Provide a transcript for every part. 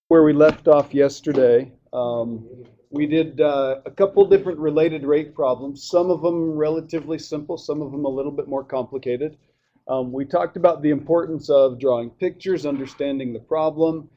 Where we left off yesterday, we did a couple different related rate problems, some of them relatively simple, some of them a little bit more complicated. We talked about the importance of drawing pictures, understanding the problem,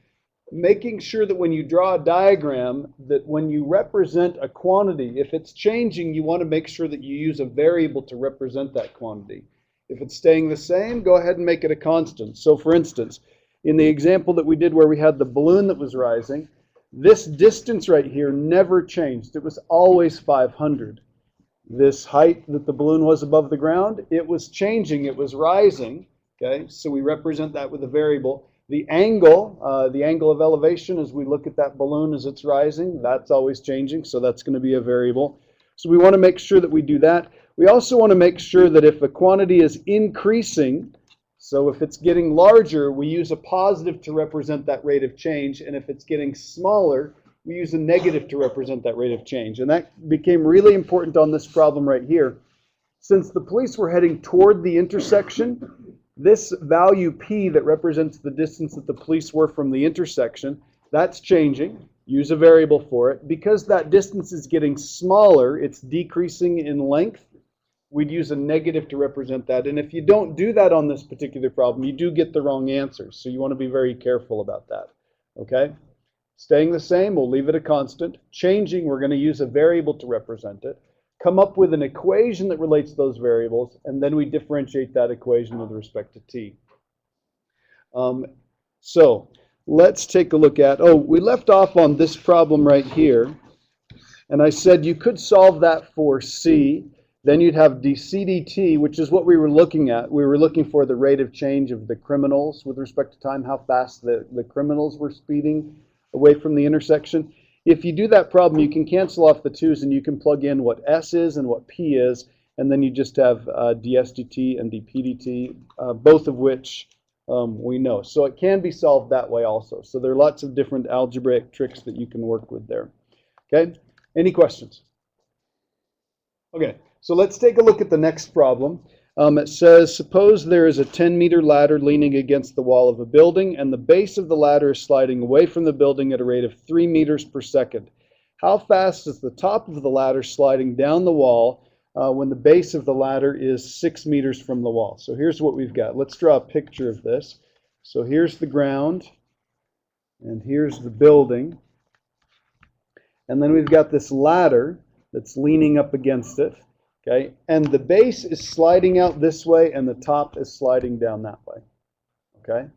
making sure that when you draw a diagram, that when you represent a quantity, if it's changing, you want to make sure that you use a variable to represent that quantity. If it's staying the same, go ahead and make it a constant. So for instance, in the example that we did where we had the balloon that was rising, this distance right here never changed. It was always 500. This height that the balloon was above the ground, it was changing, it was rising. Okay, so we represent that with a variable. The angle of elevation as we look at that balloon as it's rising, that's always changing, so that's going to be a variable. So we want to make sure that we do that. We also want to make sure that if a quantity is increasing, so if it's getting larger, we use a positive to represent that rate of change, and if it's getting smaller, we use a negative to represent that rate of change. And that became really important on this problem right here. Since the police were heading toward the intersection, this value P that represents the distance that the police were from the intersection, that's changing. Use a variable for it. Because that distance is getting smaller, it's decreasing in length, we'd use a negative to represent that. And if you don't do that on this particular problem, you do get the wrong answer. So you want to be very careful about that. Okay? Staying the same, we'll leave it a constant. Changing, we're going to use a variable to represent it. Come up with an equation that relates those variables, and then we differentiate that equation with respect to t. So let's take a look at, we left off on this problem right here, and I said you could solve that for c. Then you'd have dc dt, which is what we were looking at. We were looking for the rate of change of the criminals with respect to time, how fast the criminals were speeding away from the intersection. If you do that problem, you can cancel off the 2's and you can plug in what s is and what p is, and then you just have ds dt and dp dt, both of which we know. So it can be solved that way also. So there are lots of different algebraic tricks that you can work with there. Okay, any questions? Okay, so let's take a look at the next problem. It says, suppose there is a 10-meter ladder leaning against the wall of a building, and the base of the ladder is sliding away from the building at a rate of 3 meters per second. How fast is the top of the ladder sliding down the wall when the base of the ladder is 6 meters from the wall? So here's what we've got. Let's draw a picture of this. So here's the ground, and here's the building. And then we've got this ladder that's leaning up against it. Okay, and the base is sliding out this way and the top is sliding down that way. Okay,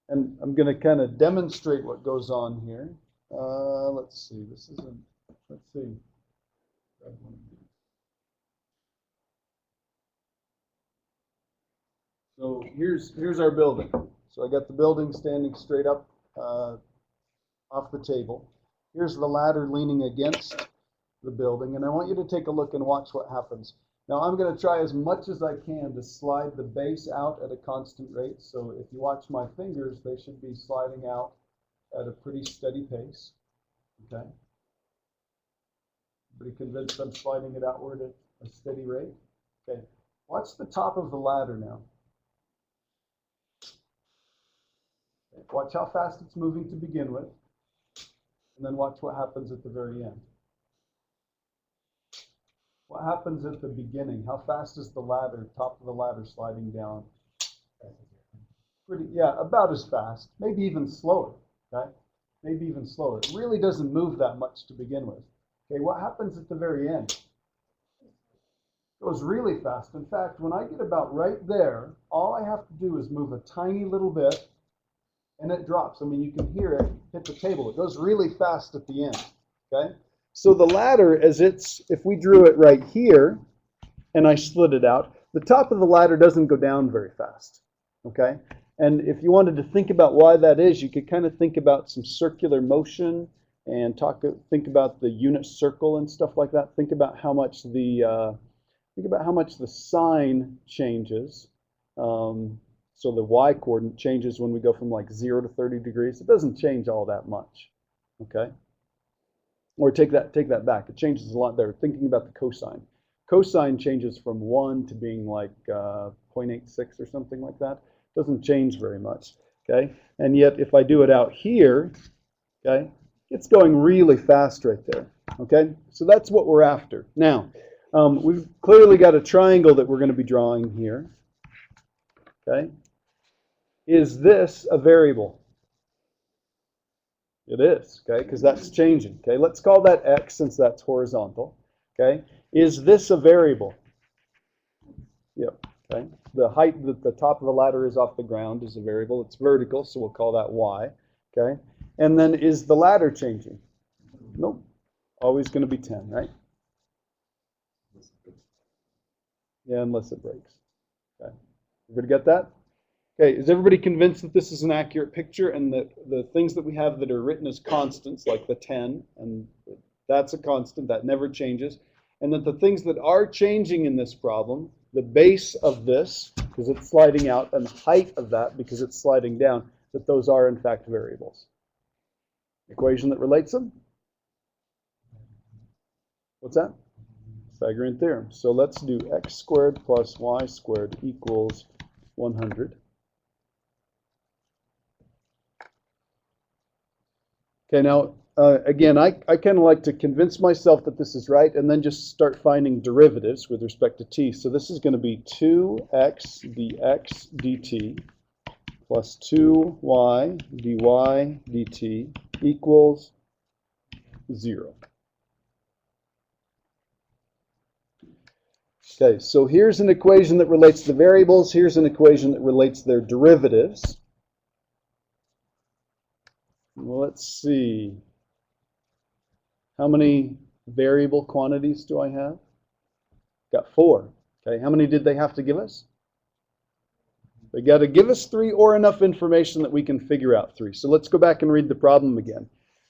and I'm going to kind of demonstrate what goes on here. Let's see, let's see. So here's our building. So I got the building standing straight up off the table. Here's the ladder leaning against the building, and I want you to take a look and watch what happens. Now I'm going to try as much as I can to slide the base out at a constant rate. So if you watch my fingers, they should be sliding out at a pretty steady pace. Okay. Everybody convinced I'm sliding it outward at a steady rate? Okay. Watch the top of the ladder now. Okay. Watch how fast it's moving to begin with, and then watch what happens at the very end. What happens at the beginning? How fast is the ladder, top of the ladder sliding down? About as fast, maybe even slower, okay? Maybe even slower. It really doesn't move that much to begin with. Okay, what happens at the very end? It goes really fast. In fact, when I get about right there, all I have to do is move a tiny little bit, and it drops. I mean, you can hear it hit the table. It goes really fast at the end, okay? So the ladder, if we drew it right here, and I slid it out, the top of the ladder doesn't go down very fast, okay? And if you wanted to think about why that is, you could kind of think about some circular motion and think about the unit circle and stuff like that. Think about how much the sign changes. So the y coordinate changes when we go from like 0 to 30 degrees. It doesn't change all that much, okay? Or take that back. It changes a lot there. Thinking about the cosine. Cosine changes from 1 to being like 0.86 or something like that. Doesn't change very much. okay? And yet if I do it out here, okay, it's going really fast right there, okay? So that's what we're after. Now, we've clearly got a triangle that we're going to be drawing here, okay? Is this a variable? It is, okay, because that's changing, okay? Let's call that x since that's horizontal, okay? Is this a variable? Yep, okay. The height that the top of the ladder is off the ground is a variable. It's vertical, so we'll call that y, okay? And then is the ladder changing? Nope, always going to be 10, right? Yeah, unless it breaks, okay? Everybody get that? Okay, is everybody convinced that this is an accurate picture and that the things that we have that are written as constants, like the 10, and that's a constant, that never changes, and that the things that are changing in this problem, the base of this, because it's sliding out, and the height of that, because it's sliding down, that those are in fact variables? Equation that relates them? What's that? Pythagorean theorem. So let's do x squared plus y squared equals 100. Okay, now, again, I kind of like to convince myself that this is right and then just start finding derivatives with respect to t. So this is going to be 2x dx dt plus 2y dy dt equals 0. Okay, so here's an equation that relates the variables. Here's an equation that relates their derivatives. Well, let's see. How many variable quantities do I have? Got 4. Okay, how many did they have to give us? They got to give us 3 or enough information that we can figure out 3. So let's go back and read the problem again.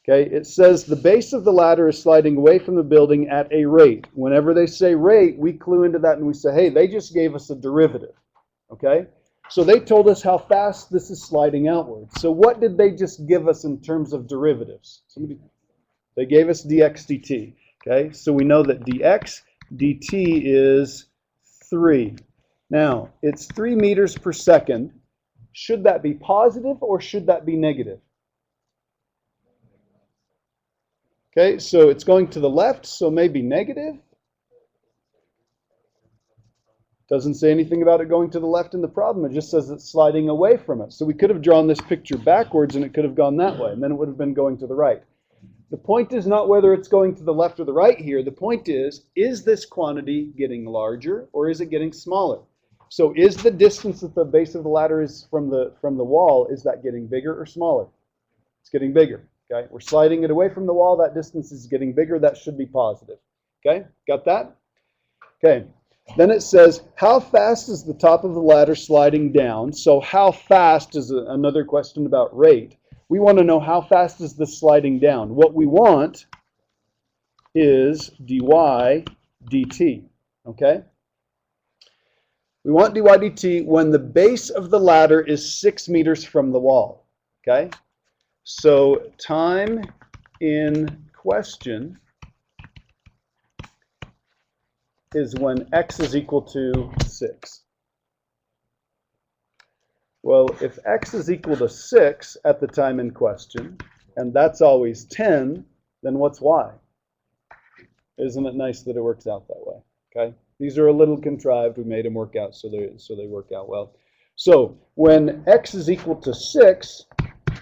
Okay, it says the base of the ladder is sliding away from the building at a rate. Whenever they say rate, we clue into that and we say, hey, they just gave us a derivative. Okay? So they told us how fast this is sliding outward. So what did they just give us in terms of derivatives? They gave us dx dt. Okay, so we know that dx dt is 3. Now, it's 3 meters per second. Should that be positive or should that be negative? Okay, so it's going to the left, so maybe negative. Doesn't say anything about it going to the left in the problem. It just says it's sliding away from it. So we could have drawn this picture backwards and it could have gone that way, and then it would have been going to the right. The point is not whether it's going to the left or the right here. The point is this quantity getting larger or is it getting smaller? So is the distance that the base of the ladder is from the wall, is that getting bigger or smaller? It's getting bigger. Okay, we're sliding it away from the wall. That distance is getting bigger. That should be positive. Okay, got that? Okay. Then it says, how fast is the top of the ladder sliding down? So how fast is another question about rate. We want to know how fast is this sliding down. What we want is dy dt, okay? We want dy dt when the base of the ladder is 6 meters from the wall, okay? So time in question is when x is equal to 6. Well, if x is equal to 6 at the time in question, and that's always 10, then what's y? Isn't it nice that it works out that way? Okay? These are a little contrived. We made them work out so they work out well. So when x is equal to 6,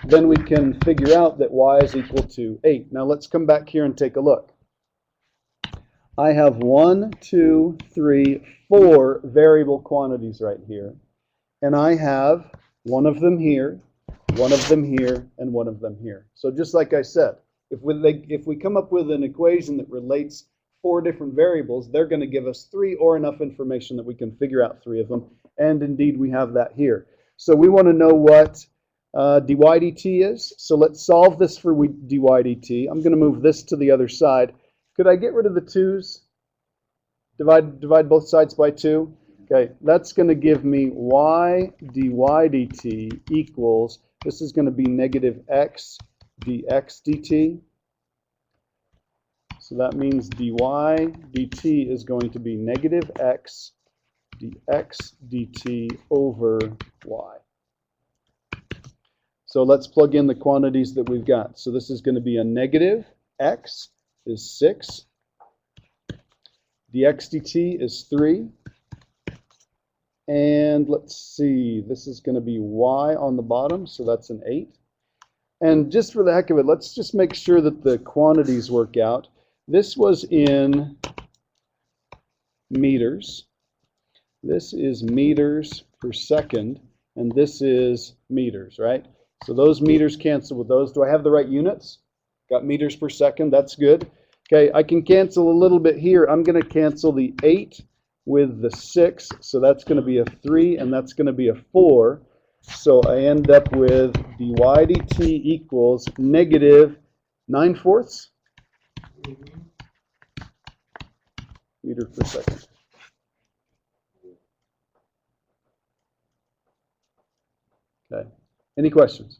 then we can figure out that y is equal to 8. Now let's come back here and take a look. I have 1, 2, 3, 4 variable quantities right here. And I have one of them here, one of them here, and one of them here. So just like I said, if we come up with an equation that relates 4 different variables, they're going to give us 3 or enough information that we can figure out 3 of them. And indeed, we have that here. So we want to know what dy dt is. So let's solve this for dy dt. I'm going to move this to the other side. Could I get rid of the 2's? Divide both sides by 2. Okay, that's going to give me y dy dt equals, this is going to be negative x dx dt. So that means dy dt is going to be negative x dx dt over y. So let's plug in the quantities that we've got. So this is going to be a negative x is 6. dx dt is 3. And let's see, this is going to be y on the bottom, so that's an 8. And just for the heck of it, let's just make sure that the quantities work out. This was in meters. This is meters per second, and this is meters, right? So those meters cancel with those. Do I have the right units? Got meters per second, that's good. Okay, I can cancel a little bit here. I'm going to cancel the 8 with the 6, so that's going to be a 3, and that's going to be a 4. So I end up with dy dt equals negative 9/4 meter per second. Okay, any questions?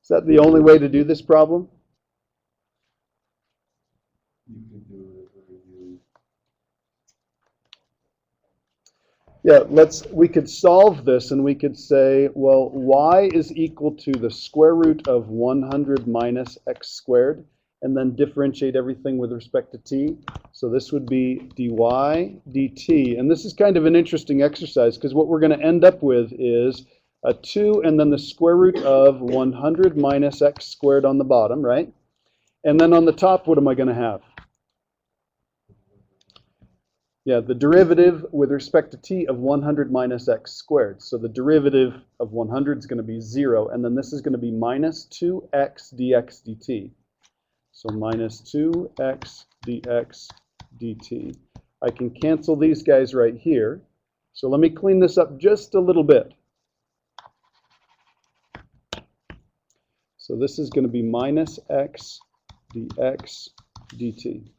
Is that the only way to do this problem? You can do it whatever you. Yeah, we could solve this and we could say, well, y is equal to the square root of 100 minus x squared, and then differentiate everything with respect to t. So this would be dy dt. And this is kind of an interesting exercise because what we're going to end up with is a 2 and then the square root of 100 minus x squared on the bottom, right? And then on the top, what am I going to have? Yeah, the derivative with respect to t of 100 minus x squared. So the derivative of 100 is going to be 0, and then this is going to be minus 2x dx dt. So minus 2x dx dt. I can cancel these guys right here. So let me clean this up just a little bit. So this is going to be minus x dx dt.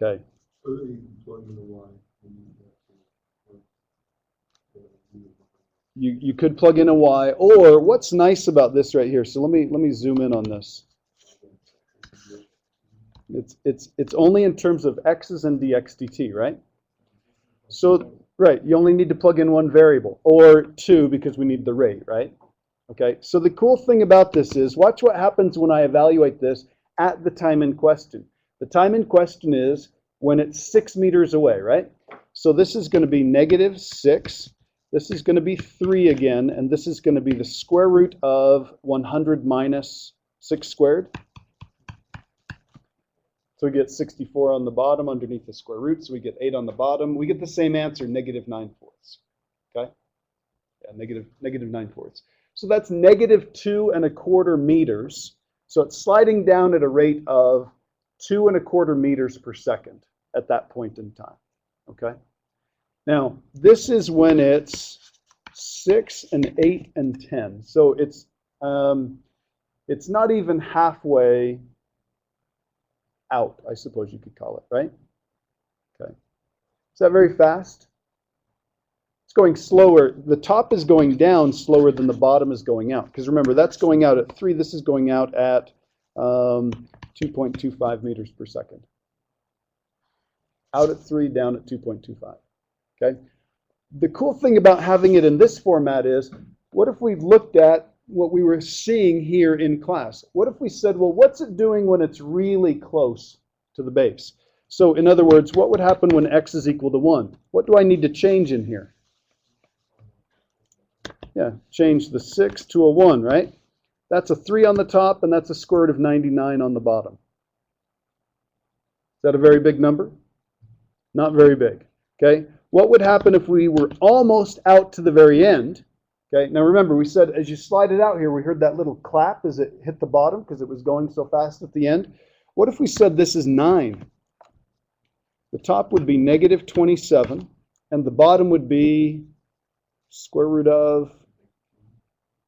Okay. So that you can plug in the y. You could plug in a y, or what's nice about this right here? So let me zoom in on this. It's only in terms of x's and dx dt, right? So right, you only need to plug in one variable, or two because we need the rate, right? Okay. So the cool thing about this is, watch what happens when I evaluate this at the time in question. The time in question is when it's 6 meters away, right? So this is going to be negative 6. This is going to be 3 again, and this is going to be the square root of 100 minus 6 squared. So we get 64 on the bottom underneath the square root, so we get 8 on the bottom. We get the same answer, negative 9/4. Okay? Yeah, negative 9/4. So that's negative 2 1/4 meters. So it's sliding down at a rate of 2 1/4 meters per second at that point in time. Okay? Now, this is when it's 6 and 8 and 10. So it's not even halfway out, I suppose you could call it, right? Okay. Is that very fast? It's going slower. The top is going down slower than the bottom is going out. Because remember, that's going out at 3. This is going out at 2.25 meters per second. Out at 3, down at 2.25. Okay. The cool thing about having it in this format is, what if we looked at what we were seeing here in class? What if we said, well, what's it doing when it's really close to the base? So in other words, what would happen when x is equal to 1? What do I need to change in here? Yeah, change the 6 to a 1, right? That's a 3 on the top, and that's a square root of 99 on the bottom. Is that a very big number? Not very big. Okay. What would happen if we were almost out to the very end? Okay. Now remember, we said as you slide it out here, we heard that little clap as it hit the bottom because it was going so fast at the end. What if we said this is 9? The top would be negative 27, and the bottom would be square root of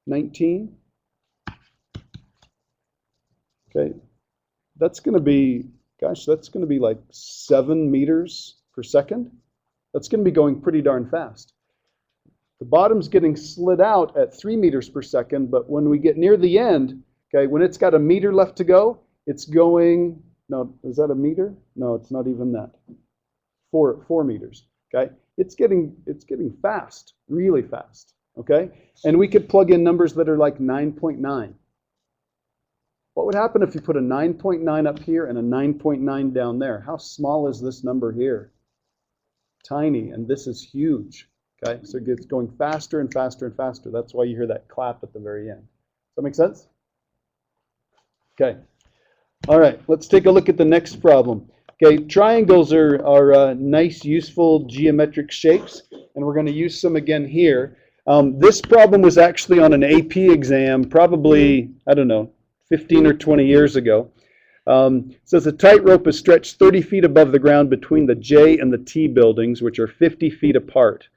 19. Okay. That's going to be, gosh, that's going to be like 7 meters per second. That's going to be going pretty darn fast. The bottom's getting slid out at 3 meters per second, but when we get near the end, okay, when it's got a meter left to go, it's going, no, is that a meter? No, it's not even that. 4 meters. Okay, it's getting fast, really fast. Okay, and we could plug in numbers that are like 9.9. What would happen if you put a 9.9 up here and a 9.9 down there? How small is this number here? Tiny, and this is huge. Okay, so it gets going faster and faster and faster. That's why you hear that clap at the very end. Does that make sense? Okay. All right, let's take a look at the next problem. Okay, triangles are nice, useful geometric shapes, and we're going to use some again here. This problem was actually on an AP exam probably, I don't know, 15 or 20 years ago. It says a tightrope is stretched 30 feet above the ground between the J and the T buildings, which are 50 feet apart.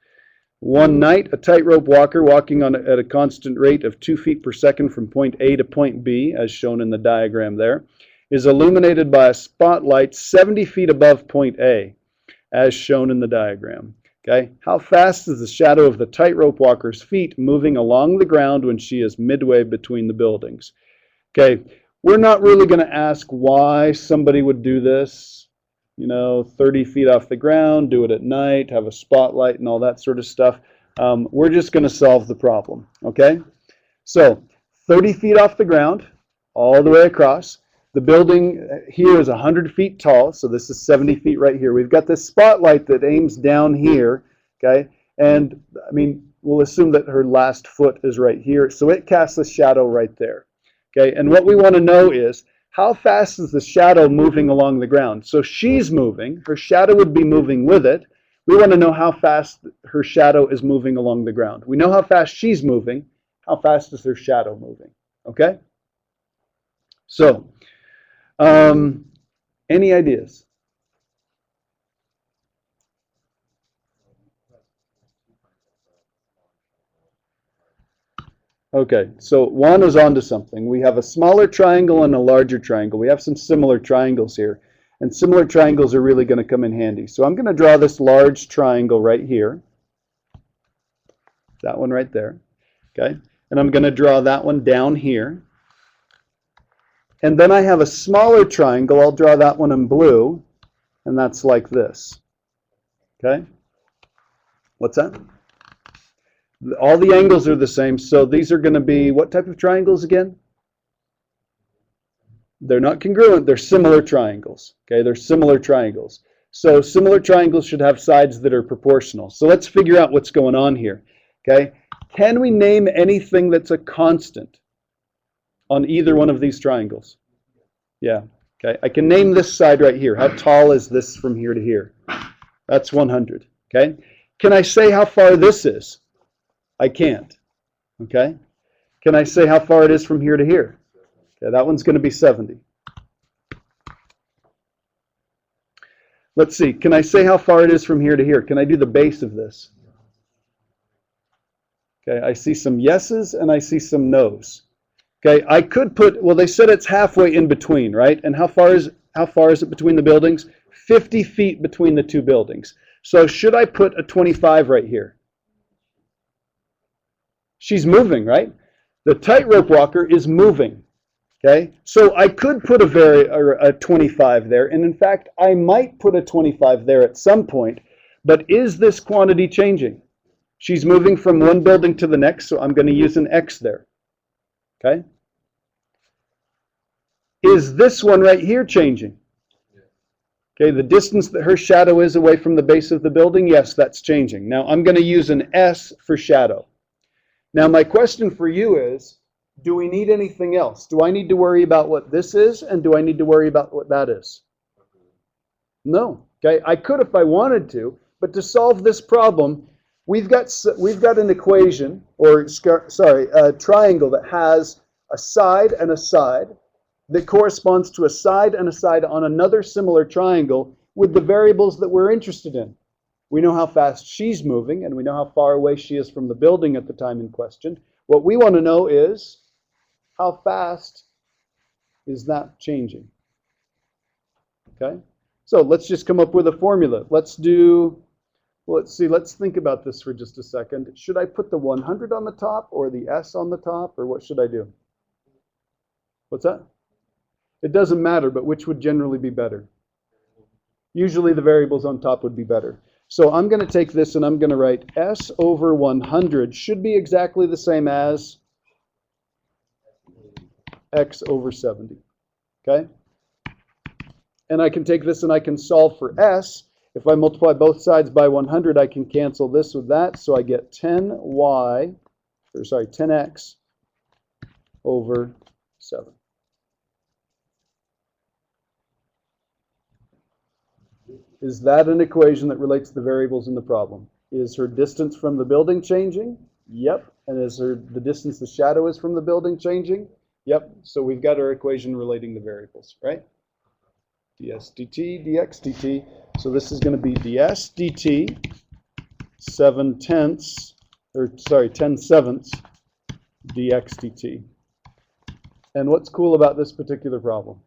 One night, a tightrope walker walking at a constant rate of 2 feet per second from point A to point B, as shown in the diagram there, is illuminated by a spotlight 70 feet above point A, as shown in the diagram. Okay, how fast is the shadow of the tightrope walker's feet moving along the ground when she is midway between the buildings? Okay, we're not really going to ask why somebody would do this. 30 feet off the ground, do it at night, have a spotlight and all that sort of stuff. We're just going to solve the problem, okay? So 30 feet off the ground, all the way across. The building here is 100 feet tall, so this is 70 feet right here. We've got this spotlight that aims down here, okay? And, we'll assume that her last foot is right here, so it casts a shadow right there, okay? And what we want to know is, how fast is the shadow moving along the ground? So she's moving. Her shadow would be moving with it. We want to know how fast her shadow is moving along the ground. We know how fast she's moving. How fast is her shadow moving? Okay? So, any ideas? Okay, so Juan is onto something. We have a smaller triangle and a larger triangle. We have some similar triangles here, and similar triangles are really going to come in handy. So I'm going to draw this large triangle right here, that one right there, okay? And I'm going to draw that one down here. And then I have a smaller triangle. I'll draw that one in blue, and that's like this, okay? What's that? All the angles are the same, so these are going to be what type of triangles again? They're not congruent, they're similar triangles. Okay, they're similar triangles. So similar triangles should have sides that are proportional. So let's figure out what's going on here. Okay, can we name anything that's a constant on either one of these triangles? Yeah, okay, I can name this side right here. How tall is this from here to here? That's 100, okay? Can I say how far this is? I can't, okay? Can I say how far it is from here to here? Okay, that one's going to be 70. Let's see, can I say how far it is from here to here? Can I do the base of this? Okay, I see some yeses and I see some nos. Okay, I could put, well, they said it's halfway in between, right? And how far is it between the buildings? 50 feet between the two buildings. So should I put a 25 right here? She's moving, right? The tightrope walker is moving, okay? So I could put a 25 there, and in fact, I might put a 25 there at some point, but is this quantity changing? She's moving from one building to the next, so I'm going to use an X there, okay? Is this one right here changing? Okay, the distance that her shadow is away from the base of the building, yes, that's changing. Now I'm going to use an S for shadow. Now my question for you is, do we need anything else? Do I need to worry about what this is, and do I need to worry about what that is? No. Okay, I could if I wanted to, but to solve this problem, we've got an equation, or sorry, a triangle that has a side and a side that corresponds to a side and a side on another similar triangle with the variables that we're interested in. We know how fast she's moving, and we know how far away she is from the building at the time in question. What we want to know is, how fast is that changing? Okay? So let's just come up with a formula. Let's think about this for just a second. Should I put the 100 on the top, or the S on the top, or what should I do? What's that? It doesn't matter, but which would generally be better? Usually the variables on top would be better. So I'm going to take this and I'm going to write S over 100 should be exactly the same as X over 70. Okay? And I can take this and I can solve for S. If I multiply both sides by 100, I can cancel this with that. So I get 10x over 7. Is that an equation that relates to the variables in the problem? Is her distance from the building changing? Yep. And is the distance the shadow is from the building changing? Yep. So we've got our equation relating the variables, right? ds dt, dx dt. So this is going to be ds dt 10 sevenths dx dt. And what's cool about this particular problem?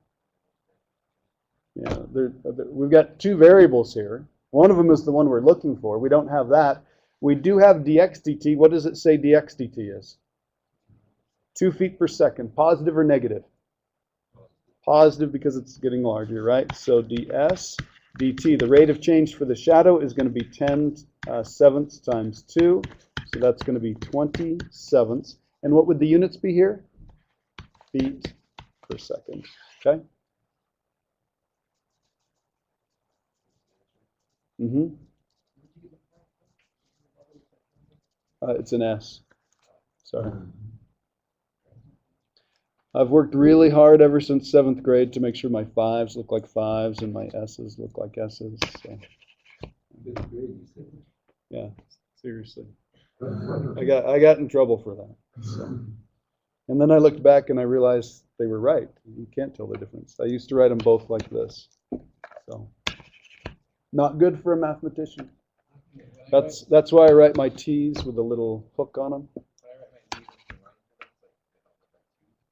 We've got two variables here. One of them is the one we're looking for. We don't have that. We do have dx dt. What does it say dx dt is? 2 feet per second. Positive or negative? Positive because it's getting larger, right? So ds dt, the rate of change for the shadow is going to be 10 sevenths times 2. So that's going to be 20 sevenths. And what would the units be here? Feet per second. Okay? It's an S. Sorry. I've worked really hard ever since 7th grade to make sure my 5s look like 5s and my S's look like S's. So. Yeah, seriously. I got in trouble for that. So. And then I looked back and I realized they were right. You can't tell the difference. I used to write them both like this. So. Not good for a mathematician. That's why I write my T's with a little hook on them.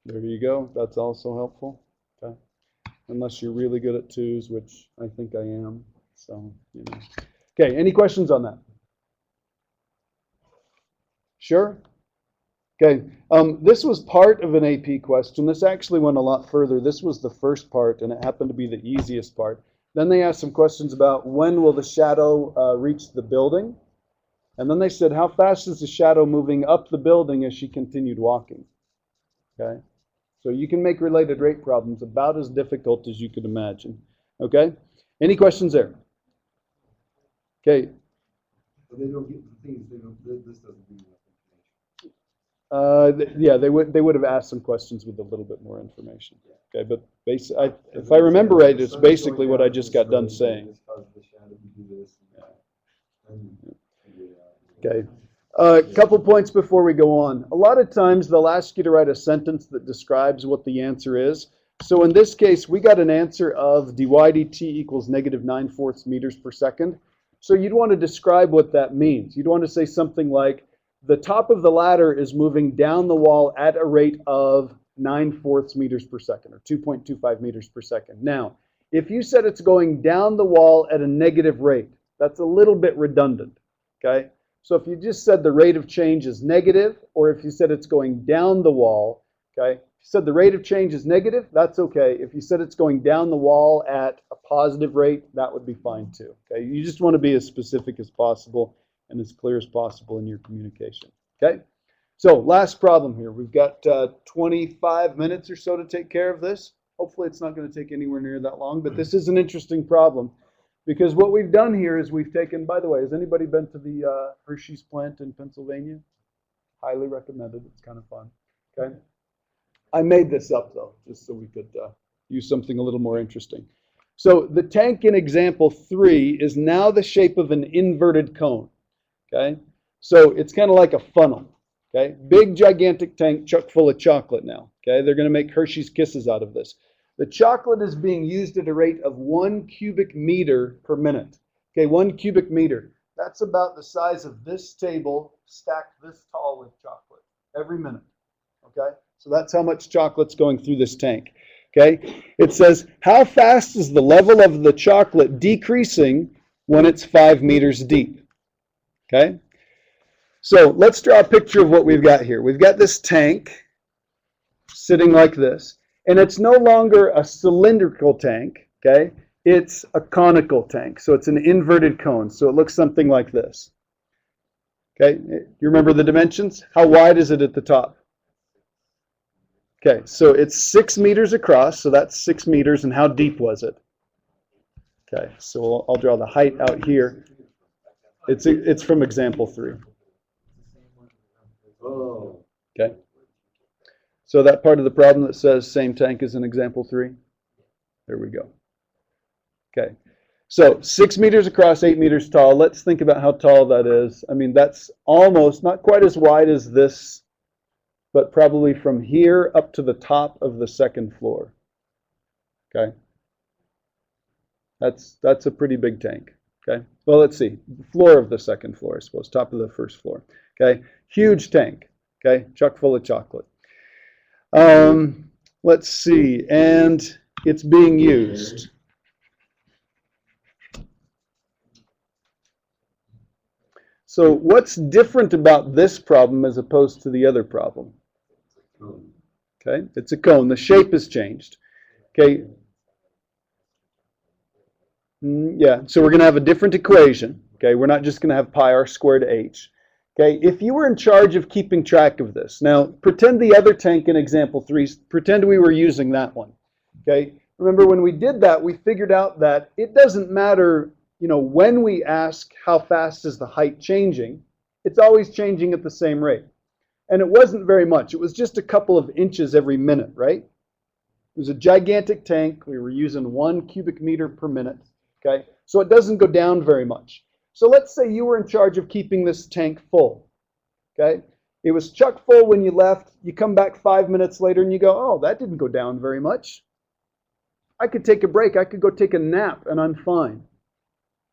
There you go. That's also helpful. Okay. Unless you're really good at 2's, which I think I am. So, Okay, any questions on that? Sure? Okay. This was part of an AP question. This actually went a lot further. This was the first part, and it happened to be the easiest part. Then they asked some questions about when will the shadow reach the building? And then they said, how fast is the shadow moving up the building as she continued walking? Okay? So you can make related rate problems about as difficult as you could imagine. Okay? Any questions there? Okay. But they don't get the things. This doesn't do enough. Yeah, they would have asked some questions with a little bit more information. Okay, but if I remember right, it's basically what I just got done saying. Okay. A couple points before we go on. A lot of times they'll ask you to write a sentence that describes what the answer is. So in this case, we got an answer of dy dt equals negative 9/4 meters per second. So you'd want to describe what that means. You'd want to say something like, the top of the ladder is moving down the wall at a rate of 9/4 meters per second, or 2.25 meters per second. Now, if you said it's going down the wall at a negative rate, that's a little bit redundant, okay? So if you just said the rate of change is negative, or if you said it's going down the wall, okay? If you said the rate of change is negative, that's okay. If you said it's going down the wall at a positive rate, that would be fine too, okay? You just want to be as specific as possible and as clear as possible in your communication, okay? So last problem here. We've got 25 minutes or so to take care of this. Hopefully it's not going to take anywhere near that long, but this is an interesting problem because what we've done here is we've taken, by the way, has anybody been to the Hershey's plant in Pennsylvania? Highly recommended. It's kind of fun, okay? I made this up though, just so we could use something a little more interesting. So the tank in example 3 is now the shape of an inverted cone. Okay, so it's kind of like a funnel. Okay, big gigantic tank chock full of chocolate now. Okay, they're going to make Hershey's Kisses out of this. The chocolate is being used at a rate of 1 cubic meter per minute. Okay, 1 cubic meter. That's about the size of this table stacked this tall with chocolate every minute. Okay, so that's how much chocolate's going through this tank. Okay, it says, how fast is the level of the chocolate decreasing when it's 5 meters deep? Okay, so let's draw a picture of what we've got here. We've got this tank sitting like this, and it's no longer a cylindrical tank, okay? It's a conical tank, so it's an inverted cone, so it looks something like this. Okay, you remember the dimensions? How wide is it at the top? Okay, so it's 6 meters across, so that's 6 meters, and how deep was it? Okay, so I'll draw the height out here. It's from example 3. Oh. Okay, so that part of the problem that says same tank as in example 3, there we go. Okay, so 6 meters across, 8 meters tall. Let's think about how tall that is. I mean, that's almost, not quite as wide as this, but probably from here up to the top of the second floor. Okay, that's a pretty big tank. Okay, well, let's see, the floor of the second floor, I suppose, top of the first floor. Okay, huge tank. Okay, chock full of chocolate. Let's see, and it's being used. So what's different about this problem as opposed to the other problem? Okay, it's a cone. The shape has changed. Okay. Yeah, so we're going to have a different equation. Okay, we're not just going to have pi r squared h. Okay, if you were in charge of keeping track of this, now pretend the other tank in example 3, pretend we were using that one. Okay, remember when we did that, we figured out that it doesn't matter, when we ask how fast is the height changing, it's always changing at the same rate. And it wasn't very much. It was just a couple of inches every minute, right? It was a gigantic tank. We were using 1 cubic meter per minute. Okay, so it doesn't go down very much. So let's say you were in charge of keeping this tank full. Okay, it was chock full when you left. You come back 5 minutes later and you go, oh, that didn't go down very much. I could take a break. I could go take a nap and I'm fine.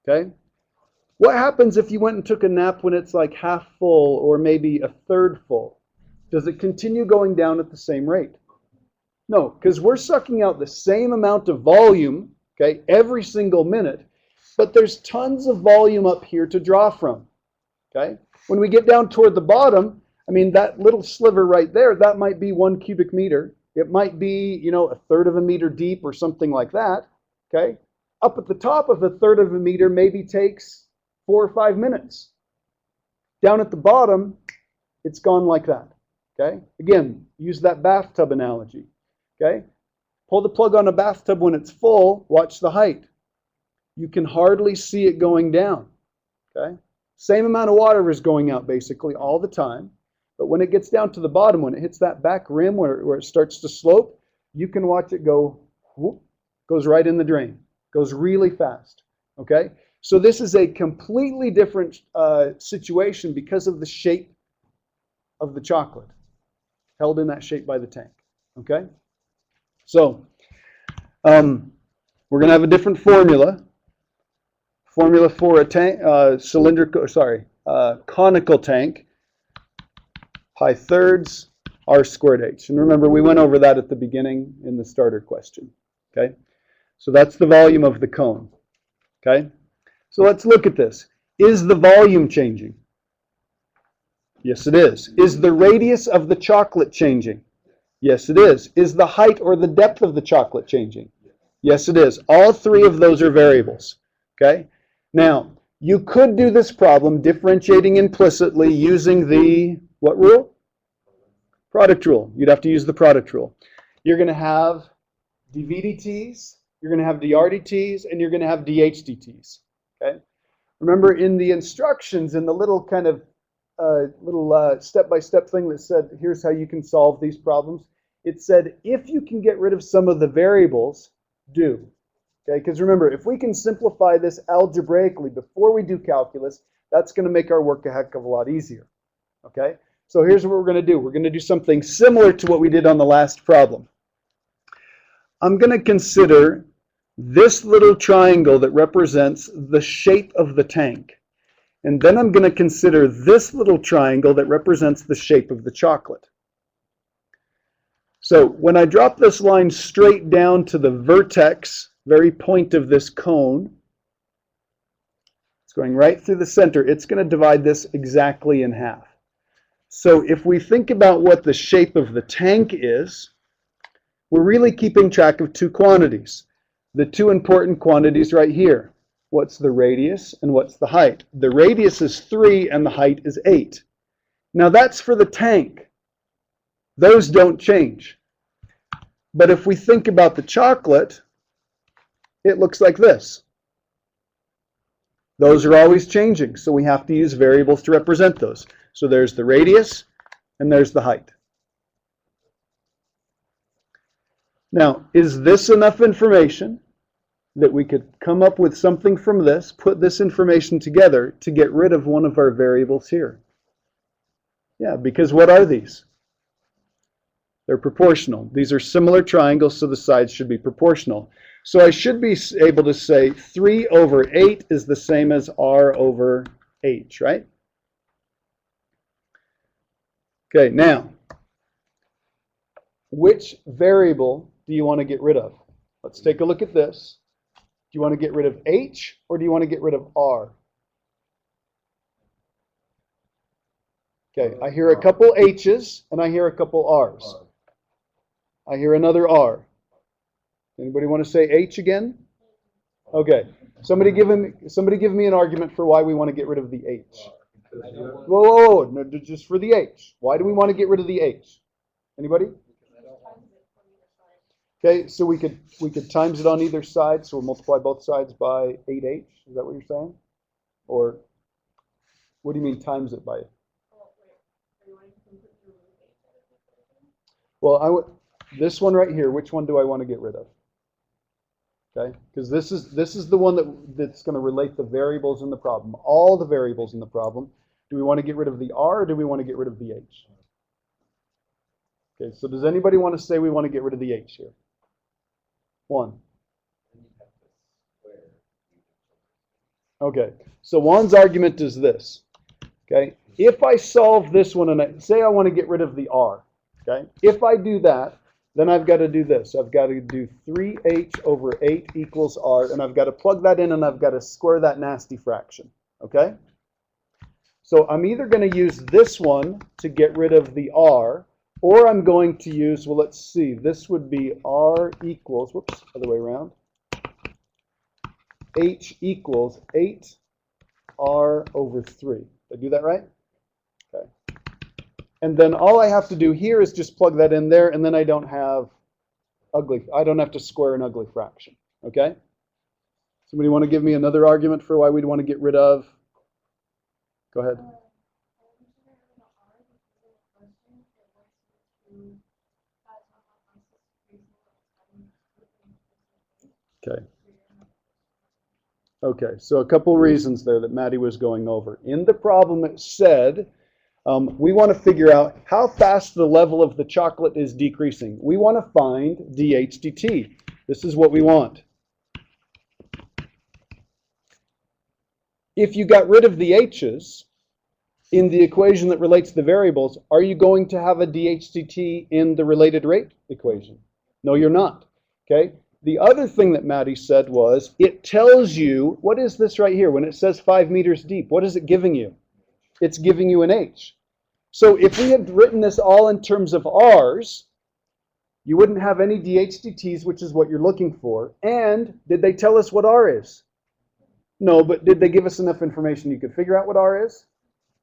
Okay, what happens if you went and took a nap when it's like half full or maybe a third full? Does it continue going down at the same rate? No, because we're sucking out the same amount of volume, okay, every single minute, but there's tons of volume up here to draw from. Okay, when we get down toward the bottom, I mean, that little sliver right there, that might be 1 cubic meter. It might be, a third of a meter deep or something like that. Okay, up at the top of a third of a meter maybe takes 4 or 5 minutes. Down at the bottom, it's gone like that. Okay, again, use that bathtub analogy. Okay, pull the plug on a bathtub when it's full, watch the height. You can hardly see it going down. Okay, same amount of water is going out basically all the time, but when it gets down to the bottom, when it hits that back rim where it starts to slope, you can watch it go, whoop, goes right in the drain, goes really fast. Okay, so this is a completely different situation because of the shape of the chocolate held in that shape by the tank. Okay, so we're going to have a different formula. Formula for a tank, conical tank, pi thirds r squared h. And remember, we went over that at the beginning in the starter question. Okay, so that's the volume of the cone. Okay, so let's look at this. Is the volume changing? Yes, it is. Is the radius of the chocolate changing? Yes, it is. Is the height or the depth of the chocolate changing? Yes, it is. All 3 of those are variables. Okay? Now, you could do this problem differentiating implicitly using the, what rule? Product rule. You'd have to use the product rule. You're going to have dVdt's, you're going to have dRdt's, and you're going to have dHdt's. Okay? Remember in the instructions, in the little kind of step-by-step thing that said, here's how you can solve these problems, it said, if you can get rid of some of the variables, do. Okay, because remember, if we can simplify this algebraically before we do calculus, that's going to make our work a heck of a lot easier. Okay, so here's what we're going to do. We're going to do something similar to what we did on the last problem. I'm going to consider this little triangle that represents the shape of the tank. And then I'm going to consider this little triangle that represents the shape of the chocolate. So when I drop this line straight down to the vertex, very point of this cone, it's going right through the center. It's going to divide this exactly in half. So if we think about what the shape of the tank is, we're really keeping track of 2 quantities. the two important quantities right here. What's the radius and what's the height? The radius is 3 and the height is 8. Now that's for the tank. Those don't change. But if we think about the chocolate, it looks like this. Those are always changing, so we have to use variables to represent those. So there's the radius and there's the height. Now, is this enough information that we could come up with something from this, put this information together to get rid of one of our variables here? Yeah, because what are these? They're proportional. These are similar triangles, so the sides should be proportional. So I should be able to say 3 over 8 is the same as r over h, right? Okay, now, which variable do you want to get rid of? Let's take a look at this. Do you want to get rid of h or do you want to get rid of r? Okay, I hear a couple h's and I hear a couple r's. I hear another r. Anybody want to say h again? Okay. Somebody give me an argument for why we want to get rid of the h. Whoa, no, just for the h. Why do we want to get rid of the h? Anybody? Okay, so we could times it on either side, so we'll multiply both sides by 8h. Is that what you're saying? Or what do you mean times it by? Well, this one right here, which one do I want to get rid of? Okay, because this is the one that's going to relate the variables in the problem, all the variables in the problem. Do we want to get rid of the r or do we want to get rid of the h? Okay, so does anybody want to say we want to get rid of the h here? One. Okay, so Juan's argument is this. Okay, if I solve this one and say I want to get rid of the r, okay, if I do that, then I've got to do this. I've got to do 3h over 8 equals r, and I've got to plug that in and I've got to square that nasty fraction. Okay? So I'm either going to use this one to get rid of the r, or I'm going to use, well, let's see, this would be r equals, whoops, other way around, h equals 8r over 3. Did I do that right? Okay. And then all I have to do here is just plug that in there, and then I don't have to square an ugly fraction. Okay? Somebody want to give me another argument for why we'd want to get rid of? Go ahead. Okay. Okay, so a couple reasons there that Maddie was going over. In the problem it said, we want to figure out how fast the level of the chocolate is decreasing. We want to find dH dt. This is what we want. If you got rid of the h's in the equation that relates the variables, are you going to have a dH dt in the related rate equation? No, you're not. Okay. The other thing that Maddie said was, it tells you, what is this right here? When it says 5 meters deep, what is it giving you? It's giving you an h. So if we had written this all in terms of r's, you wouldn't have any dH dt's, which is what you're looking for. And did they tell us what r is? No, but did they give us enough information you could figure out what r is?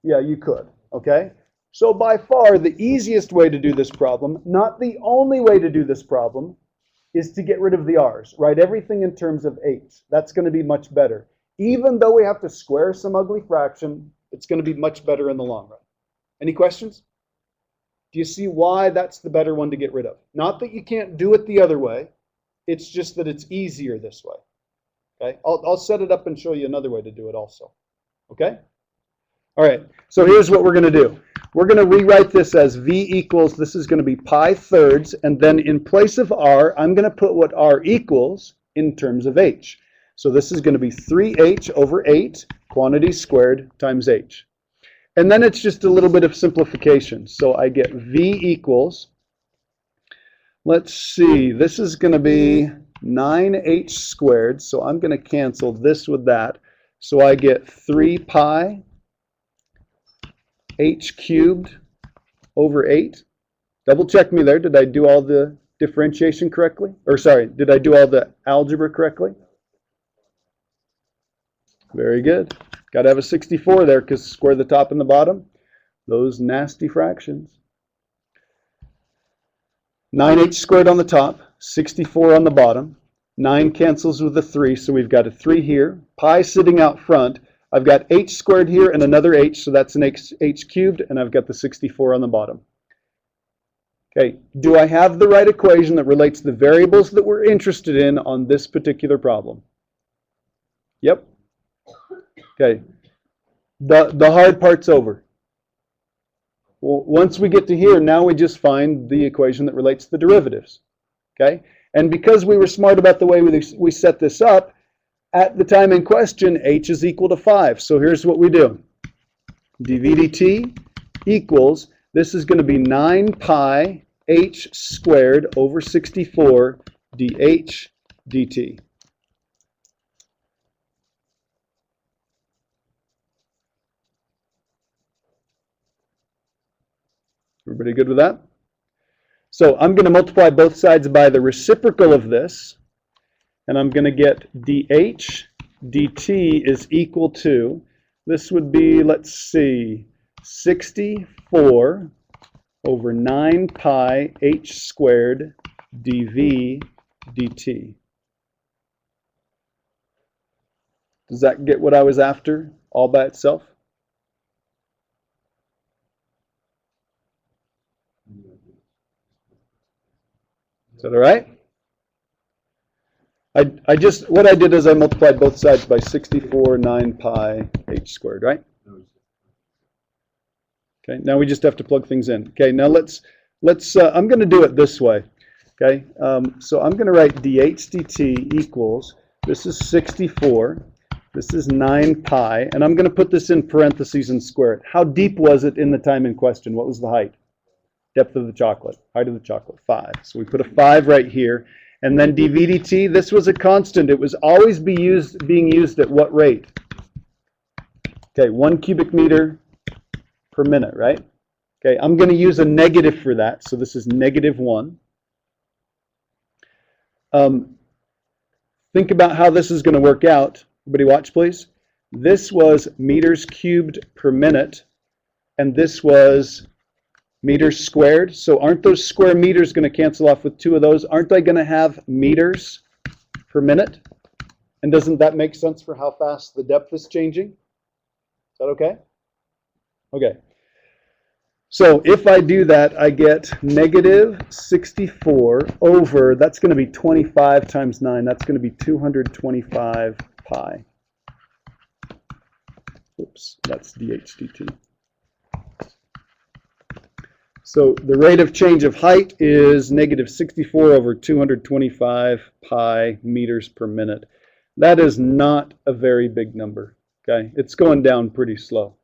Yeah, you could. Okay? So by far, the easiest way to do this problem, not the only way to do this problem, is to get rid of the r's. Write everything in terms of h. That's going to be much better. Even though we have to square some ugly fraction, it's going to be much better in the long run. Any questions? Do you see why that's the better one to get rid of? Not that you can't do it the other way. It's just that it's easier this way. Okay? I'll set it up and show you another way to do it also. Okay? All right. So here's what we're going to do. We're going to rewrite this as v equals, this is going to be pi thirds, and then in place of r, I'm going to put what r equals in terms of h. So this is going to be 3h over 8, quantity squared, times h. And then it's just a little bit of simplification. So I get v equals, let's see, this is going to be 9h squared, so I'm going to cancel this with that. So I get 3 pi h cubed over 8. Double check me there. Did I do all the differentiation correctly? Or sorry, did I do all the algebra correctly? Very good. Got to have a 64 there because square the top and the bottom. Those nasty fractions. 9h squared on the top, 64 on the bottom. 9 cancels with a 3, so we've got a 3 here. Pi sitting out front. I've got h squared here and another h, so that's an h cubed, and I've got the 64 on the bottom. Okay, do I have the right equation that relates the variables that we're interested in on this particular problem? Yep. Okay, the hard part's over. Well, once we get to here, now we just find the equation that relates the derivatives. Okay, and because we were smart about the way we set this up, at the time in question, h is equal to 5. So here's what we do. dv dt equals, this is going to be 9 pi h squared over 64 dh dt. Everybody good with that? So I'm going to multiply both sides by the reciprocal of this, and I'm going to get dh dt is equal to, this would be, let's see, 64 over 9 pi h squared dv dt. Does that get what I was after all by itself? Is that all right? What I did is I multiplied both sides by 64, 9 pi h squared, right? Okay, now we just have to plug things in. Okay, now let's I'm going to do it this way. Okay, so I'm going to write dh dt equals, this is 64, this is 9 pi, and I'm going to put this in parentheses and square it. How deep was it in the time in question? What was the height? Depth of the chocolate, height of the chocolate, 5. So we put a 5 right here. And then dv dt, this was a constant. It was always being used at what rate? Okay, 1 cubic meter per minute, right? Okay, I'm going to use a negative for that. So this is -1. Think about how this is going to work out. Everybody watch, please. This was meters cubed per minute, and this was meters squared. So aren't those square meters going to cancel off with 2 of those? Aren't I going to have meters per minute? And doesn't that make sense for how fast the depth is changing? Is that okay? Okay. So if I do that, I get -64 over, that's going to be 25 times 9. That's going to be 225 pi. Oops, that's dh dt. So the rate of change of height is -64 over 225 pi meters per minute. That is not a very big number, okay? It's going down pretty slow.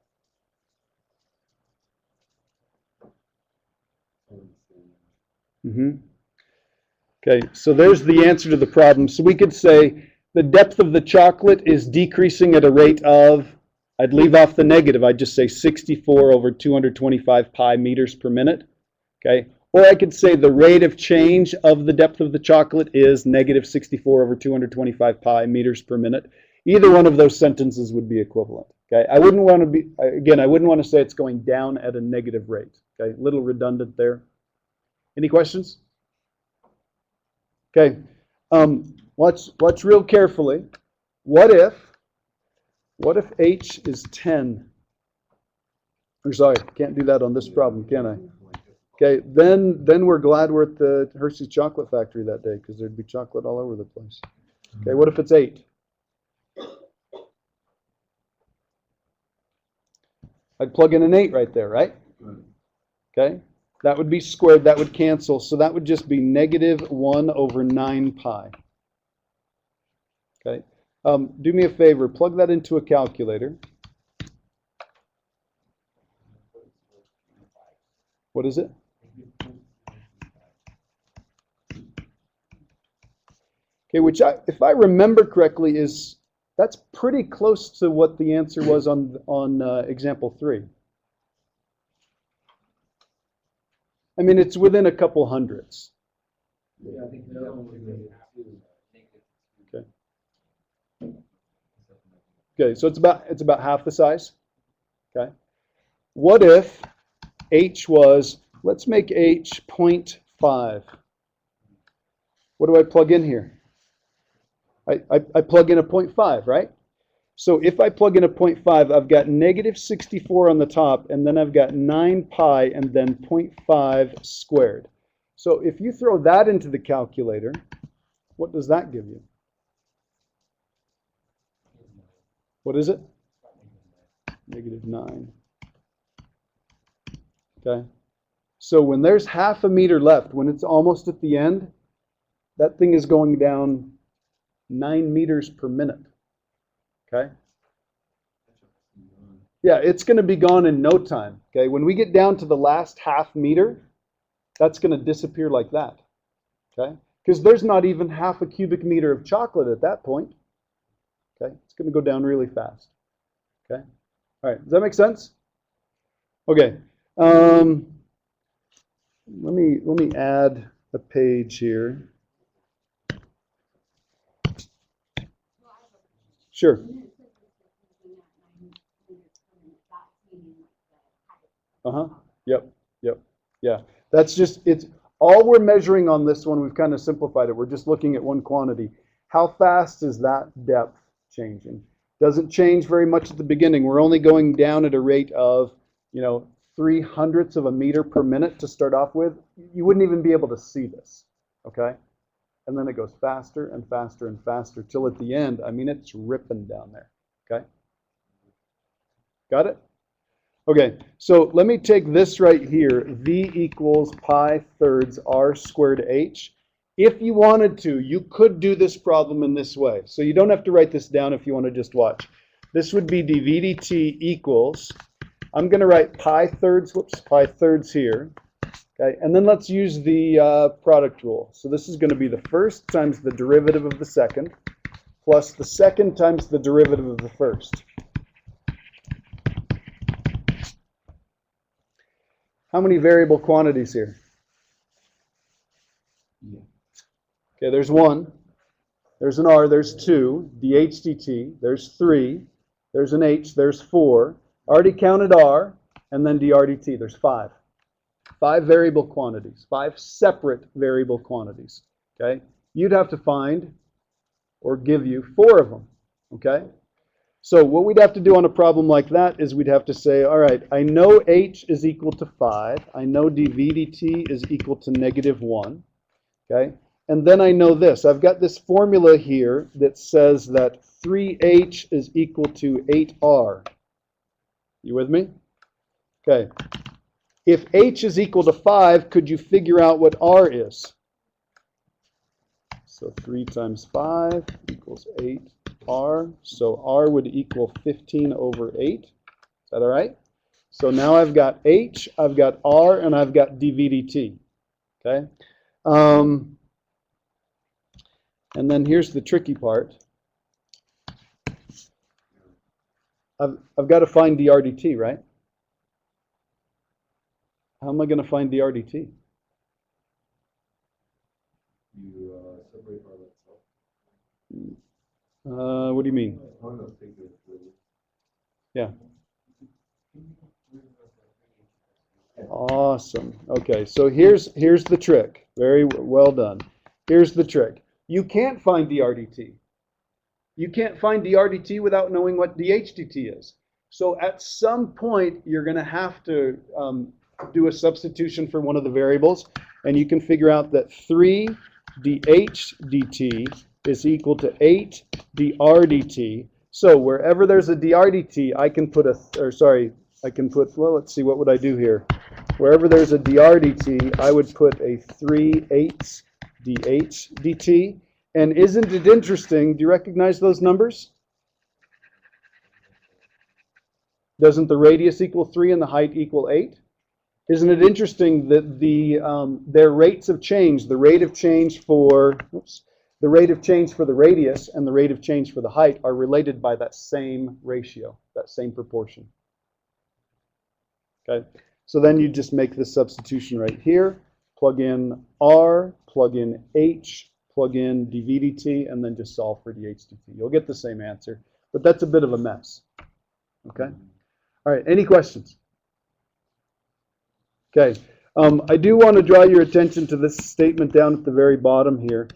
Okay, so there's the answer to the problem. So we could say the depth of the chocolate is decreasing at a rate of, I'd leave off the negative, I'd just say 64 over 225 pi meters per minute, okay? Or I could say the rate of change of the depth of the chocolate is -64 over 225 pi meters per minute. Either one of those sentences would be equivalent, okay? I wouldn't want to be, again, I wouldn't want to say it's going down at a negative rate, okay? A little redundant there. Any questions? Okay, watch real carefully. What if h is 10? Or sorry, can't do that on this problem, can I? Okay, then we're glad we're at the Hershey's Chocolate Factory that day, because there'd be chocolate all over the place. Okay, what if it's 8? I'd plug in an 8 right there, right? Okay, that would be squared, that would cancel, so that would just be -1 over 9 pi. Okay, do me a favor, plug that into a calculator. What is it? Okay, which if I remember correctly, that's pretty close to what the answer was on example 3. I mean, it's within a couple hundreds. Yeah, I think the other one was negative two. Okay. Okay, so it's about half the size. Okay. What if h was, let's make h 0.5. What do I plug in here? I plug in a 0.5, right? So if I plug in a 0.5, I've got negative 64 on the top, and then I've got 9 pi, and then 0.5 squared. So if you throw that into the calculator, what does that give you? What is it? Negative 9. Okay. So when there's half a meter left, when it's almost at the end, that thing is going down 9 meters per minute. Okay. Yeah, it's going to be gone in no time. Okay. When we get down to the last half meter, that's going to disappear like that. Okay. Because there's not even half a cubic meter of chocolate at that point. Okay. It's going to go down really fast. Okay. All right. Does that make sense? Okay. Let me add a page here. Sure. Uh-huh. Yep. Yep. Yeah. That's just, it's all we're measuring on this one. We've kind of simplified it. We're just looking at one quantity. How fast is that depth changing? Doesn't change very much at the beginning. We're only going down at a rate of, 0.03 of a meter per minute to start off with. You wouldn't even be able to see this. Okay. And then it goes faster and faster and faster till at the end, I mean, it's ripping down there. Okay. Got it? Okay, so let me take this right here, v equals pi thirds r squared h. If you wanted to, you could do this problem in this way. So you don't have to write this down if you want to just watch. This would be dv dt equals, I'm going to write pi thirds here. Okay, and then let's use the product rule. So this is going to be the first times the derivative of the second plus the second times the derivative of the first. How many variable quantities here? Okay, there's 1, there's an r, there's 2, dh dt, there's 3, there's an h, there's 4. Already counted r, and then dr dt, there's 5. 5 variable quantities, 5 separate variable quantities. Okay, you'd have to find or give you 4 of them. Okay. So what we'd have to do on a problem like that is we'd have to say, all right, I know h is equal to 5. I know dv dt is equal to negative 1. Okay? And then I know this. I've got this formula here that says that 3h is equal to 8r. You with me? Okay. If h is equal to 5, could you figure out what r is? So 3 times 5 equals 8r. So r would equal 15 over 8. Is that all right? So now I've got h, I've got r, and I've got dv dt. Okay? And then here's the tricky part. I've got to find dr dt, right? How am I going to find dr dt? You separate by itself. What do you mean? Yeah. Awesome. Okay, so here's the trick. Very well done. Here's the trick. You can't find dr dt. You can't find dr dt without knowing what dh dt is. So at some point, you're going to have to do a substitution for one of the variables, and you can figure out that 3 dh dt is equal to 8 dr dt. So wherever there's a dr dt, I can put well, let's see, what would I do here? Wherever there's a dr dt, I would put a 3/8 dh dt. And isn't it interesting? Do you recognize those numbers? Doesn't the radius equal 3 and the height equal 8? Isn't it interesting that their rates of change, the rate of change for the radius and the rate of change for the height are related by that same ratio, that same proportion. Okay, so then you just make this substitution right here. Plug in r plug in H, plug in dVdt, and then just solve for dH dt. You'll get the same answer, but that's a bit of a mess. Okay? All right, any questions? Okay, I do want to draw your attention to this statement down at the very bottom here.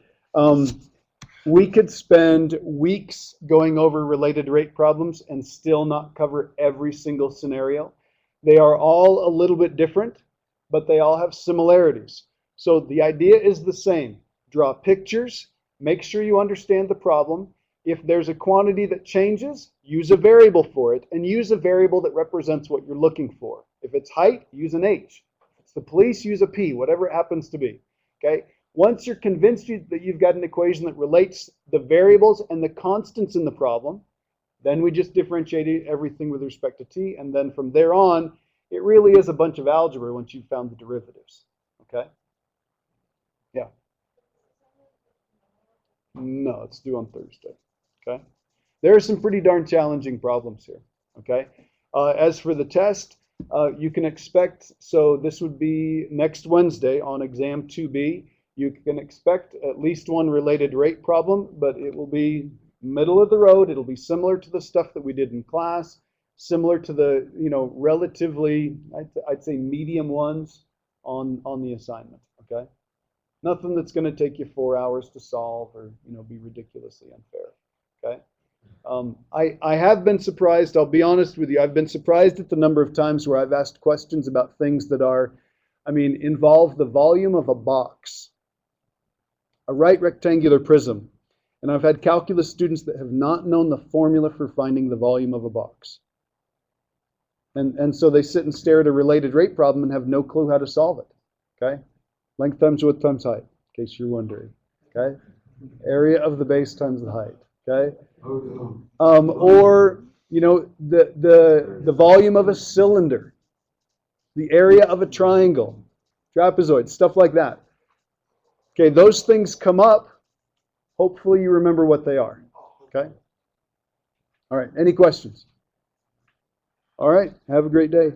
We could spend weeks going over related rate problems and still not cover every single scenario. They are all a little bit different, but they all have similarities. So the idea is the same. Draw pictures, make sure you understand the problem. If there's a quantity that changes, use a variable for it, and use a variable that represents what you're looking for. If it's height, use an H. If it's the police, use a P, whatever it happens to be. Okay? Once you're convinced that you've got an equation that relates the variables and the constants in the problem, then we just differentiate everything with respect to t, and then from there on, it really is a bunch of algebra once you've found the derivatives. Okay? Yeah. No, it's due on Thursday. Okay? There are some pretty darn challenging problems here. Okay? As for the test, you can expect, so this would be next Wednesday on exam 2B. You can expect at least one related rate problem, but it will be middle of the road. It'll be similar to the stuff that we did in class, similar to the, relatively, I'd say medium ones on the assignment, okay? Nothing that's going to take you 4 hours to solve or, be ridiculously unfair, okay? I have been surprised, I'll be honest with you, I've been surprised at the number of times where I've asked questions about things that involve the volume of a box. A right rectangular prism. And I've had calculus students that have not known the formula for finding the volume of a box. And so they sit and stare at a related rate problem and have no clue how to solve it. Okay? Length times width times height, in case you're wondering. Okay? Area of the base times the height. Okay? Or, the volume of a cylinder. The area of a triangle. Trapezoid, stuff like that. Okay, those things come up. Hopefully you remember what they are. Okay? All right, any questions? All right, have a great day.